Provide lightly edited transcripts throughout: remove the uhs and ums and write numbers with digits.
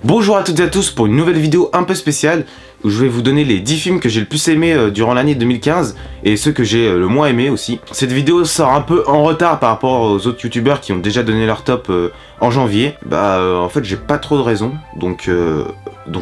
Bonjour à toutes et à tous pour une nouvelle vidéo un peu spéciale où je vais vous donner les 10 films que j'ai le plus aimé durant l'année 2015 et ceux que j'ai le moins aimé aussi. Cette vidéo sort un peu en retard par rapport aux autres youtubeurs qui ont déjà donné leur top en janvier. En fait j'ai pas trop de raison, donc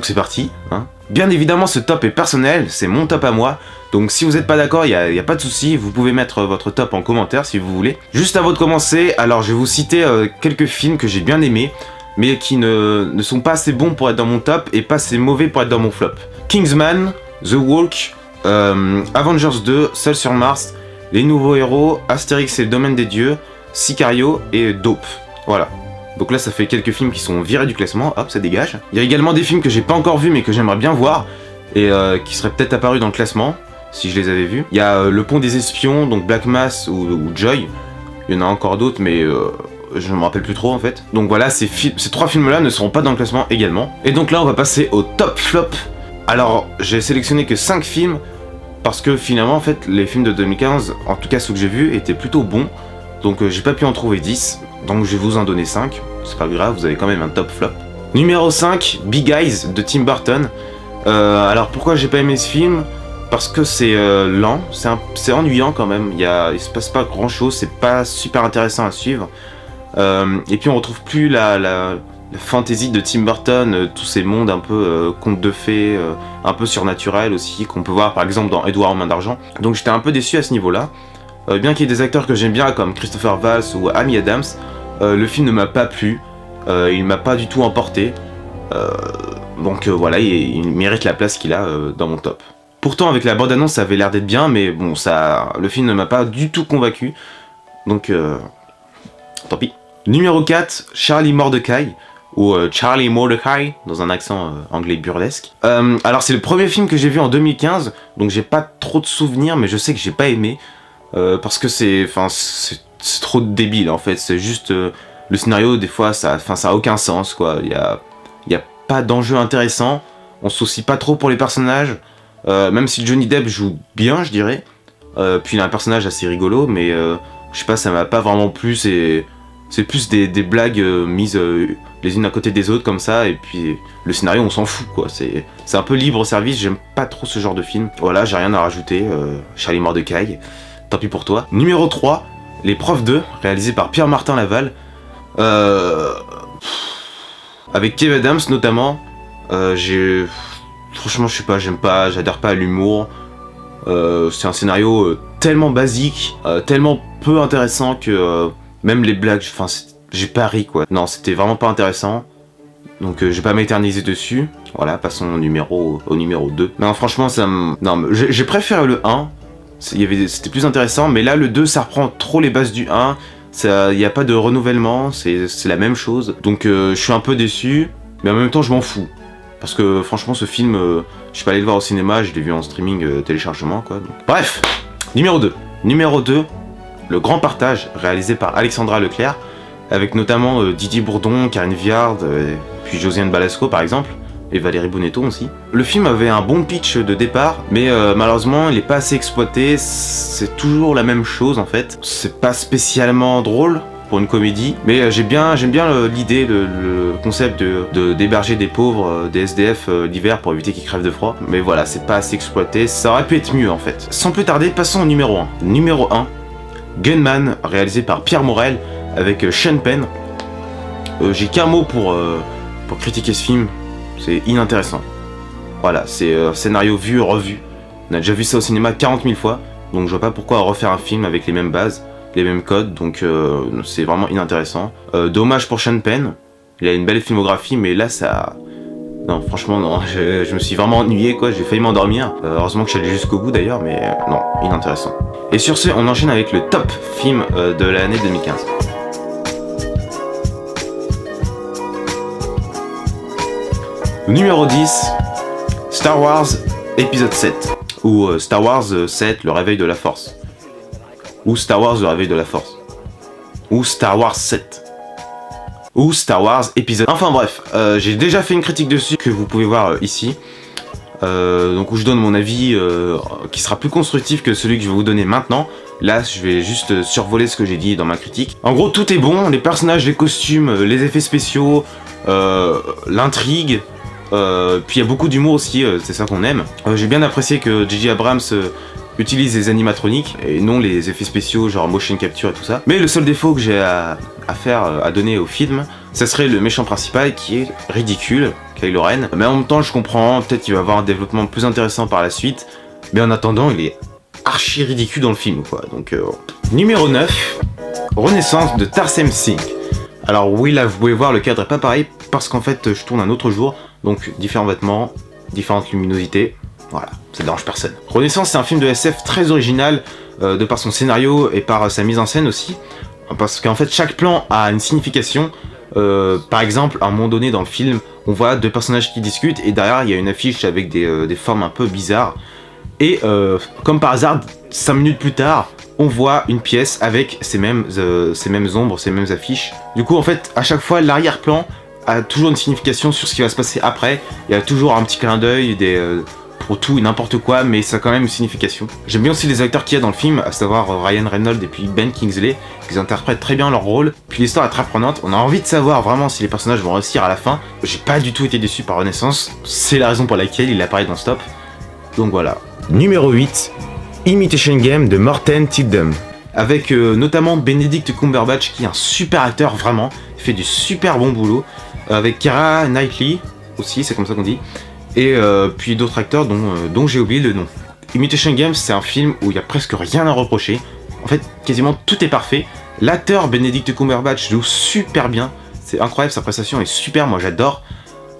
c'est parti, hein. Bien évidemment ce top est personnel, c'est mon top à moi, donc si vous n'êtes pas d'accord, il n'y a pas de souci, vous pouvez mettre votre top en commentaire si vous voulez. Juste avant de commencer, alors je vais vous citer quelques films que j'ai bien aimés, mais qui ne sont pas assez bons pour être dans mon top et pas assez mauvais pour être dans mon flop. Kingsman, The Walk, Avengers 2, Seul sur Mars, Les Nouveaux Héros, Astérix et le Domaine des Dieux, Sicario et Dope. Voilà. Donc là ça fait quelques films qui sont virés du classement, hop ça dégage. Il y a également des films que j'ai pas encore vus mais que j'aimerais bien voir et qui seraient peut-être apparus dans le classement si je les avais vus. Il y a Le Pont des Espions, donc Black Mass ou Joy. Il y en a encore d'autres mais je ne me rappelle plus trop en fait. Donc voilà, ces 3 films là ne seront pas dans le classement également. Et donc là on va passer au top flop. Alors j'ai sélectionné que 5 films parce que finalement en fait les films de 2015, en tout cas ceux que j'ai vus, étaient plutôt bons. Donc j'ai pas pu en trouver 10, donc je vais vous en donner 5. C'est pas grave, vous avez quand même un top flop. Numéro 5, Big Eyes de Tim Burton. Alors pourquoi j'ai pas aimé ce film? Parce que c'est lent, c'est ennuyant quand même. Il se passe pas grand chose, c'est pas super intéressant à suivre. Et puis on retrouve plus la fantasy de Tim Burton, tous ces mondes un peu contes de fées, un peu surnaturels aussi, qu'on peut voir par exemple dans Edouard aux mains d'argent. Donc j'étais un peu déçu à ce niveau-là. Bien qu'il y ait des acteurs que j'aime bien comme Christopher Waltz ou Amy Adams, le film ne m'a pas plu, il m'a pas du tout emporté. Donc voilà, il mérite la place qu'il a dans mon top. Pourtant avec la bande-annonce ça avait l'air d'être bien, mais bon le film ne m'a pas du tout convaincu. Donc tant pis. Numéro 4, Charlie Mordecai, ou Charlie Mordecai, dans un accent anglais burlesque. Alors c'est le premier film que j'ai vu en 2015, donc j'ai pas trop de souvenirs, mais je sais que j'ai pas aimé, parce que c'est trop débile en fait, c'est juste, le scénario des fois, ça a aucun sens quoi, il y a pas d'enjeu intéressant, on se soucie pas trop pour les personnages, même si Johnny Depp joue bien je dirais, puis il a un personnage assez rigolo, mais je sais pas, ça m'a pas vraiment plu, c'est plus des blagues mises les unes à côté des autres comme ça, et puis le scénario on s'en fout quoi, c'est un peu libre service, j'aime pas trop ce genre de film. Voilà, j'ai rien à rajouter, Charlie Mordecai, tant pis pour toi. Numéro 3, Les Profs 2, réalisé par Pierre-Martin Laval, avec Kev Adams notamment. Franchement je sais pas, j'adhère pas à l'humour, c'est un scénario tellement basique, tellement peu intéressant que même les blagues, j'ai pas ri quoi. Non, c'était vraiment pas intéressant. Donc je vais pas m'éterniser dessus. Voilà, passons au numéro 2. Non, franchement, j'ai préféré le 1. C'était plus intéressant, mais là, le 2, ça reprend trop les bases du 1. Il n'y a pas de renouvellement, c'est la même chose. Donc je suis un peu déçu, mais en même temps, je m'en fous. Parce que franchement, ce film, je suis pas allé le voir au cinéma, je l'ai vu en streaming téléchargement quoi. Donc. Bref, numéro 2. Numéro 2. Le Grand Partage, réalisé par Alexandra Leclerc, avec notamment Didier Bourdon, Karine Viard, puis Josiane Balasco par exemple, et Valérie Bonetto aussi. Le film avait un bon pitch de départ, mais malheureusement il n'est pas assez exploité, c'est toujours la même chose en fait. C'est pas spécialement drôle pour une comédie, mais j'aime bien l'idée, le concept d'héberger des pauvres, des SDF l'hiver pour éviter qu'ils crèvent de froid. Mais voilà, c'est pas assez exploité, ça aurait pu être mieux en fait. Sans plus tarder, passons au numéro 1. Numéro 1. Gunman, réalisé par Pierre Morel, avec Sean Penn. J'ai qu'un mot pour critiquer ce film, c'est inintéressant. Voilà, c'est scénario vu, revu. On a déjà vu ça au cinéma 40 000 fois, donc je vois pas pourquoi refaire un film avec les mêmes bases, les mêmes codes, donc c'est vraiment inintéressant. Dommage pour Sean Penn, il a une belle filmographie, mais là ça... Non, franchement non, je me suis vraiment ennuyé quoi, j'ai failli m'endormir. Heureusement que je suis allé jusqu'au bout d'ailleurs, mais non, inintéressant. Et sur ce, on enchaîne avec le top film de l'année 2015. Numéro 10, Star Wars épisode 7. Ou Star Wars 7, le réveil de la force. Ou Star Wars, le réveil de la force. Ou Star Wars 7. Ou Star Wars épisode... Enfin bref, j'ai déjà fait une critique dessus que vous pouvez voir ici. donc où je donne mon avis qui sera plus constructif que celui que je vais vous donner maintenant. Là, je vais juste survoler ce que j'ai dit dans ma critique. En gros, tout est bon, les personnages, les costumes, les effets spéciaux, l'intrigue, puis il y a beaucoup d'humour aussi, c'est ça qu'on aime. J'ai bien apprécié que J.J. Abrams utilise les animatroniques et non les effets spéciaux genre motion capture et tout ça. Mais le seul défaut que j'ai à donner au film, ça serait le méchant principal qui est ridicule, Kylo Ren. Mais en même temps, je comprends, peut-être qu'il va avoir un développement plus intéressant par la suite. Mais en attendant, il est archi ridicule dans le film, quoi. Donc, numéro 9, Renaissance de Tarsem Singh. Alors oui, là, vous pouvez voir, le cadre est pas pareil parce qu'en fait, je tourne un autre jour. Donc, différents vêtements, différentes luminosités. Voilà, ça dérange personne. Renaissance, c'est un film de SF très original, de par son scénario et par sa mise en scène aussi. Parce qu'en fait, chaque plan a une signification. Par exemple, à un moment donné dans le film, on voit deux personnages qui discutent et derrière, il y a une affiche avec des formes un peu bizarres. Et comme par hasard, 5 minutes plus tard, on voit une pièce avec ces mêmes ombres, ces mêmes affiches. Du coup, en fait, à chaque fois, l'arrière-plan a toujours une signification sur ce qui va se passer après. Il y a toujours un petit clin d'œil, pour tout et n'importe quoi, mais ça a quand même une signification. J'aime bien aussi les acteurs qu'il y a dans le film, à savoir Ryan Reynolds et puis Ben Kingsley, qui interprètent très bien leur rôle. Puis l'histoire est très prenante, on a envie de savoir vraiment si les personnages vont réussir à la fin. J'ai pas du tout été déçu par Renaissance, c'est la raison pour laquelle il apparaît dans Stop. Donc voilà. Numéro 8, Imitation Game de Morten Tyldum. Avec notamment Benedict Cumberbatch qui est un super acteur vraiment, il fait du super bon boulot. Avec Keira Knightley aussi, c'est comme ça qu'on dit. Et puis d'autres acteurs dont j'ai oublié le nom. Imitation Game, c'est un film où il n'y a presque rien à reprocher. En fait, quasiment tout est parfait. L'acteur Benedict Cumberbatch joue super bien. C'est incroyable, sa prestation est super, moi j'adore.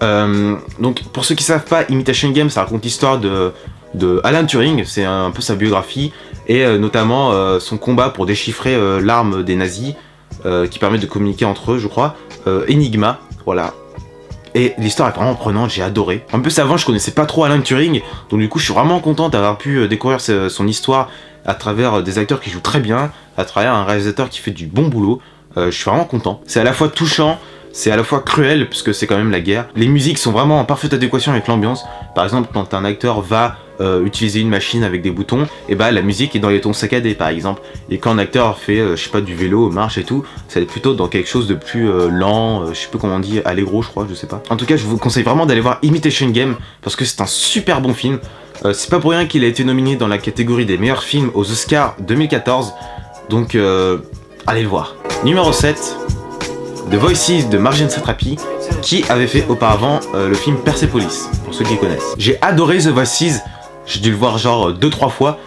Donc pour ceux qui savent pas, Imitation Game, ça raconte l'histoire de Alan Turing, c'est un peu sa biographie. Et notamment son combat pour déchiffrer l'arme des nazis, qui permet de communiquer entre eux, je crois. Enigma, voilà. Et l'histoire est vraiment prenante, j'ai adoré. En plus avant je connaissais pas trop Alan Turing, donc du coup je suis vraiment content d'avoir pu découvrir son histoire à travers des acteurs qui jouent très bien, à travers un réalisateur qui fait du bon boulot. Je suis vraiment content. C'est à la fois touchant, c'est à la fois cruel, puisque c'est quand même la guerre. Les musiques sont vraiment en parfaite adéquation avec l'ambiance. Par exemple, quand un acteur va utiliser une machine avec des boutons, et bah la musique est dans les tons saccadés par exemple. Et quand un acteur fait, je sais pas, du vélo, marche et tout, ça va être plutôt dans quelque chose de plus lent, je sais pas comment on dit, allegro je crois, je sais pas. En tout cas, je vous conseille vraiment d'aller voir Imitation Game, parce que c'est un super bon film. C'est pas pour rien qu'il a été nominé dans la catégorie des meilleurs films aux Oscars 2014, donc allez le voir. Numéro 7, The Voices de Marjane Satrapi, qui avait fait auparavant le film Persepolis, pour ceux qui connaissent. J'ai adoré The Voices, j'ai dû le voir genre 2-3 fois,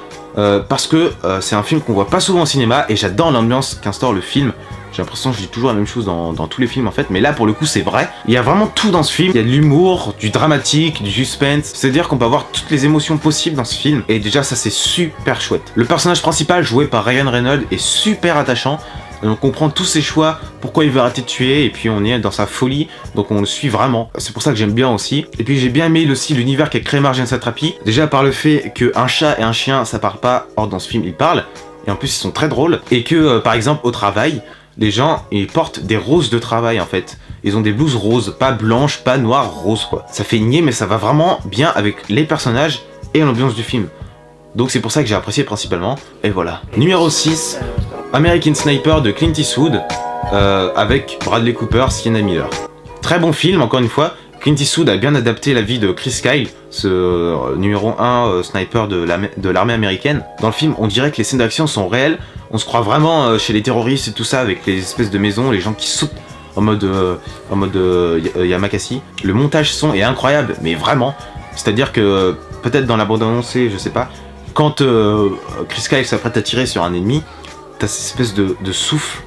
parce que c'est un film qu'on voit pas souvent au cinéma, et j'adore l'ambiance qu'instaure le film. J'ai l'impression que je dis toujours la même chose dans tous les films en fait, mais là pour le coup c'est vrai. Il y a vraiment tout dans ce film, il y a de l'humour, du dramatique, du suspense, c'est-à-dire qu'on peut avoir toutes les émotions possibles dans ce film, et déjà ça c'est super chouette. Le personnage principal joué par Ryan Reynolds est super attachant. On comprend tous ses choix, pourquoi il veut arrêter de tuer, et puis on est dans sa folie, donc on le suit vraiment. C'est pour ça que j'aime bien aussi. Et puis j'ai bien aimé aussi l'univers qu'a créé Marjane Satrapi, déjà par le fait qu'un chat et un chien ça parle pas, or dans ce film ils parlent, et en plus ils sont très drôles, et que par exemple au travail, les gens ils portent des roses de travail en fait. Ils ont des blouses roses, pas blanches, pas noires, roses quoi. Ça fait nier mais ça va vraiment bien avec les personnages et l'ambiance du film. Donc c'est pour ça que j'ai apprécié principalement, et voilà. Numéro 6, American Sniper de Clint Eastwood, avec Bradley Cooper, Sienna Miller. Très bon film, encore une fois. Clint Eastwood a bien adapté la vie de Chris Kyle, ce numéro 1 sniper de l'armée américaine. Dans le film, on dirait que les scènes d'action sont réelles. On se croit vraiment chez les terroristes et tout ça, avec les espèces de maisons, les gens qui sautent en mode Yamakasi. Le montage son est incroyable, mais vraiment. C'est-à-dire que, peut-être dans la bande-annonce, je sais pas, quand Chris Kyle s'apprête à tirer sur un ennemi, t'as cette espèce de souffle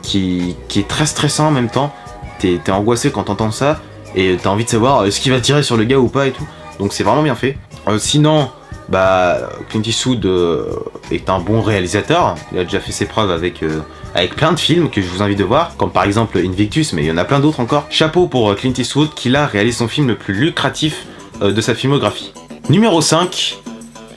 qui est très stressant en même temps. T'es angoissé quand t'entends ça, et t'as envie de savoir est-ce qu'il va tirer sur le gars ou pas et tout. Donc c'est vraiment bien fait. Sinon, bah, Clint Eastwood est un bon réalisateur. Il a déjà fait ses preuves avec plein de films que je vous invite de voir, comme par exemple Invictus, mais il y en a plein d'autres encore. Chapeau pour Clint Eastwood qui là réalise son film le plus lucratif de sa filmographie. Numéro 5,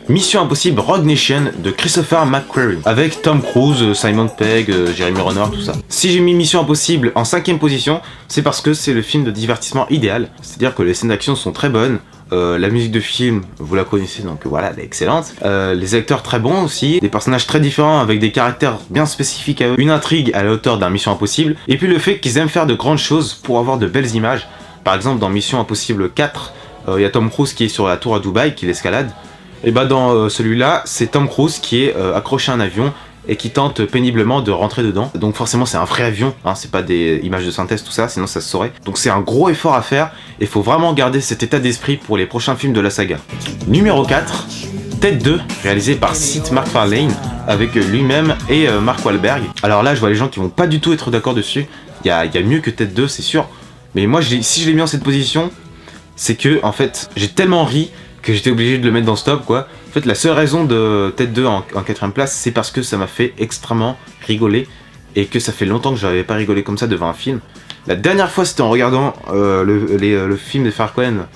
Mission Impossible Rogue Nation de Christopher McQuarrie, avec Tom Cruise, Simon Pegg, Jeremy Renner, tout ça. Si j'ai mis Mission Impossible en 5ème position, c'est parce que c'est le film de divertissement idéal, c'est-à-dire que les scènes d'action sont très bonnes, La musique de film, vous la connaissez, donc voilà, elle est excellente. Les acteurs très bons aussi, des personnages très différents avec des caractères bien spécifiques à eux, une intrigue à la hauteur d'un Mission Impossible, et puis le fait qu'ils aiment faire de grandes choses pour avoir de belles images. Par exemple, dans Mission Impossible 4, il y a Tom Cruise qui est sur la tour à Dubaï, qui l'escalade. Et bah dans celui-là, c'est Tom Cruise qui est accroché à un avion et qui tente péniblement de rentrer dedans. Donc forcément c'est un vrai avion, hein, c'est pas des images de synthèse tout ça, sinon ça se saurait. Donc c'est un gros effort à faire, et il faut vraiment garder cet état d'esprit pour les prochains films de la saga. Numéro 4, Tête 2, réalisé par Seth MacFarlane, avec lui-même et Mark Wahlberg. Alors là je vois les gens qui vont pas du tout être d'accord dessus, il y a mieux que Tête 2 c'est sûr, mais moi si je l'ai mis en cette position, c'est que en fait j'ai tellement ri que j'étais obligé de le mettre dans ce top quoi. En fait la seule raison de Tête 2 en 4ème place, c'est parce que ça m'a fait extrêmement rigoler, et que ça fait longtemps que j'avais pas rigolé comme ça devant un film. La dernière fois c'était en regardant le film des Farquaad,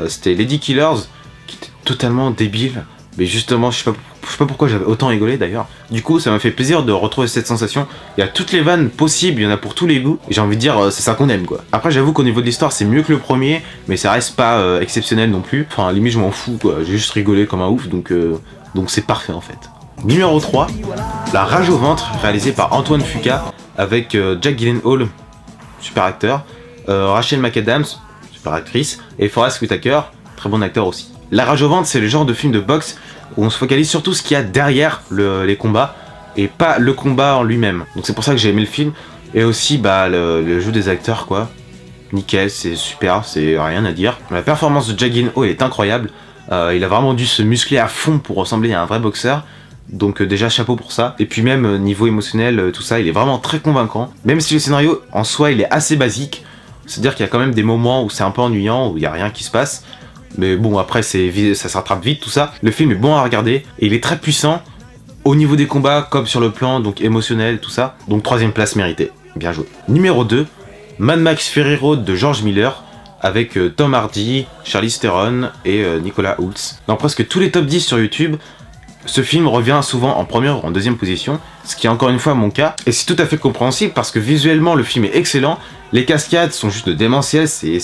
c'était Lady Killers, qui était totalement débile, mais justement je sais pas pourquoi j'avais autant rigolé d'ailleurs. Du coup ça m'a fait plaisir de retrouver cette sensation. Il y a toutes les vannes possibles, il y en a pour tous les goûts, et j'ai envie de dire c'est ça qu'on aime quoi. Après j'avoue qu'au niveau de l'histoire c'est mieux que le premier, mais ça reste pas exceptionnel non plus. Enfin limite je m'en fous quoi, j'ai juste rigolé comme un ouf, donc c'est parfait en fait. Numéro 3, La rage au ventre, réalisé par Antoine Fuqua, avec Jack Gyllenhaal, super acteur, Rachel McAdams, super actrice, et Forest Whitaker, très bon acteur aussi. La rage au ventre, c'est le genre de film de boxe où on se focalise sur tout ce qu'il y a derrière les combats, et pas le combat en lui-même. Donc c'est pour ça que j'ai aimé le film, et aussi bah, le jeu des acteurs quoi. Nickel, c'est super, c'est rien à dire. La performance de Jack Gyllenhaal est incroyable, il a vraiment dû se muscler à fond pour ressembler à un vrai boxeur. Donc déjà chapeau pour ça. Et puis même niveau émotionnel, tout ça, il est vraiment très convaincant. Même si le scénario en soi il est assez basique, c'est-à-dire qu'il y a quand même des moments où c'est un peu ennuyant, où il n'y a rien qui se passe. Mais bon après ça se rattrape vite tout ça. Le film est bon à regarder et il est très puissant au niveau des combats comme sur le plan donc émotionnel tout ça. Donc 3ème place méritée, bien joué. Numéro 2, Mad Max Fury Road de George Miller, avec Tom Hardy, Charlize Theron et Nicolas Hoult. Dans presque tous les top 10 sur YouTube, ce film revient souvent en première ou en 2ème position, ce qui est encore une fois mon cas, et c'est tout à fait compréhensible parce que visuellement le film est excellent, les cascades sont juste démentielles, c'est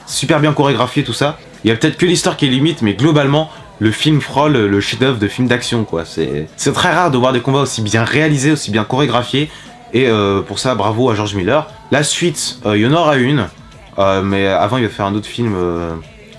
super bien chorégraphié tout ça. Il y a peut-être que l'histoire qui est limite, mais globalement le film frôle le chef-d'œuvre de film d'action quoi. C'est très rare de voir des combats aussi bien réalisés, aussi bien chorégraphiés, et pour ça bravo à George Miller. La suite, il y en aura une, mais avant il va faire un autre film,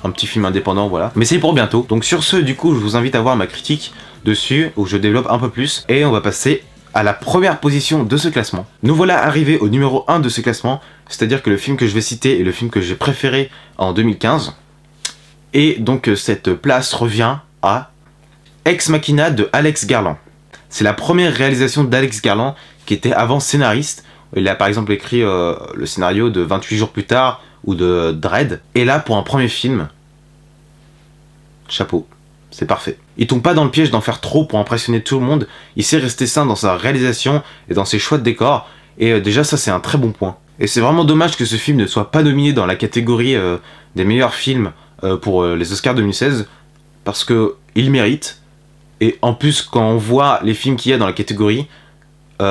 un petit film indépendant voilà. Mais c'est pour bientôt. Donc sur ce du coup je vous invite à voir ma critique dessus, où je développe un peu plus, et on va passer à la première position de ce classement. Nous voilà arrivés au numéro 1 de ce classement, c'est-à-dire que le film que je vais citer est le film que j'ai préféré en 2015, et donc cette place revient à Ex Machina de Alex Garland. C'est la première réalisation d'Alex Garland, qui était avant scénariste. Il a par exemple écrit le scénario de 28 jours plus tard, ou de Dredd, et là pour un premier film, chapeau. C'est parfait. Il tombe pas dans le piège d'en faire trop pour impressionner tout le monde, il sait rester sain dans sa réalisation et dans ses choix de décor, et déjà ça c'est un très bon point. Et c'est vraiment dommage que ce film ne soit pas nominé dans la catégorie des meilleurs films pour les Oscars 2016, parce que il mérite, et en plus quand on voit les films qu'il y a dans la catégorie, il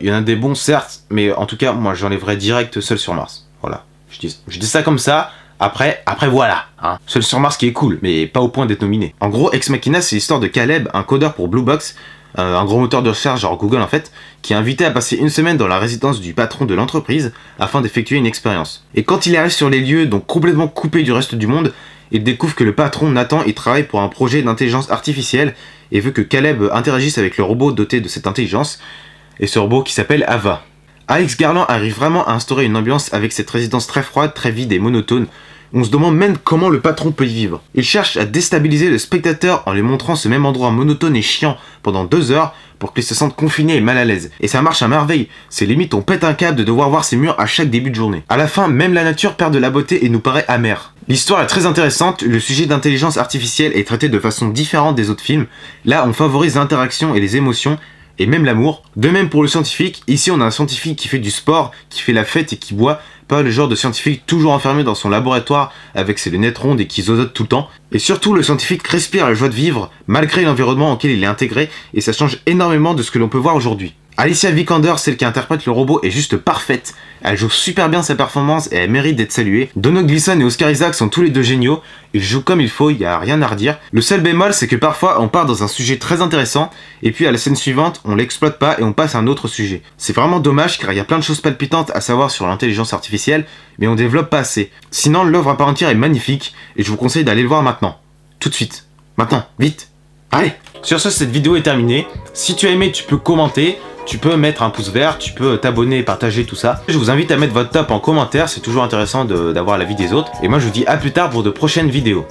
y en a des bons certes, mais en tout cas moi j'enlèverais direct Seul sur Mars. Voilà, je dis ça comme ça. Après voilà, hein. Seul sur Mars qui est cool, mais pas au point d'être nominé. En gros, Ex Machina, c'est l'histoire de Caleb, un codeur pour Blue Box, un gros moteur de recherche genre Google en fait, qui est invité à passer une semaine dans la résidence du patron de l'entreprise afin d'effectuer une expérience. Et quand il arrive sur les lieux, donc complètement coupé du reste du monde, il découvre que le patron Nathan il travaille pour un projet d'intelligence artificielle et veut que Caleb interagisse avec le robot doté de cette intelligence, et ce robot qui s'appelle Ava. Alex Garland arrive vraiment à instaurer une ambiance avec cette résidence très froide, très vide et monotone. On se demande même comment le patron peut y vivre. Il cherche à déstabiliser le spectateur en lui montrant ce même endroit monotone et chiant pendant 2 heures pour qu'il se sente confiné et mal à l'aise. Et ça marche à merveille, c'est limite on pète un câble de devoir voir ces murs à chaque début de journée. À la fin, même la nature perd de la beauté et nous paraît amère. L'histoire est très intéressante, le sujet d'intelligence artificielle est traité de façon différente des autres films. Là, on favorise l'interaction et les émotions, et même l'amour. De même pour le scientifique, ici on a un scientifique qui fait du sport, qui fait la fête et qui boit, pas le genre de scientifique toujours enfermé dans son laboratoire avec ses lunettes rondes et qui zozote tout le temps. Et surtout le scientifique respire la joie de vivre malgré l'environnement auquel il est intégré, et ça change énormément de ce que l'on peut voir aujourd'hui. Alicia Vikander, celle qui interprète le robot, est juste parfaite. Elle joue super bien sa performance et elle mérite d'être saluée. Domhnall Gleeson et Oscar Isaac sont tous les deux géniaux. Ils jouent comme il faut, il n'y a rien à redire. Le seul bémol, c'est que parfois on part dans un sujet très intéressant et puis à la scène suivante, on l'exploite pas et on passe à un autre sujet. C'est vraiment dommage car il y a plein de choses palpitantes à savoir sur l'intelligence artificielle, mais on développe pas assez. Sinon, l'œuvre à part entière est magnifique et je vous conseille d'aller le voir maintenant. Tout de suite. Maintenant, vite. Allez! Sur ce, cette vidéo est terminée. Si tu as aimé, tu peux commenter. Tu peux mettre un pouce vert, tu peux t'abonner, partager tout ça. Je vous invite à mettre votre top en commentaire, c'est toujours intéressant d'avoir l'avis des autres. Et moi je vous dis à plus tard pour de prochaines vidéos.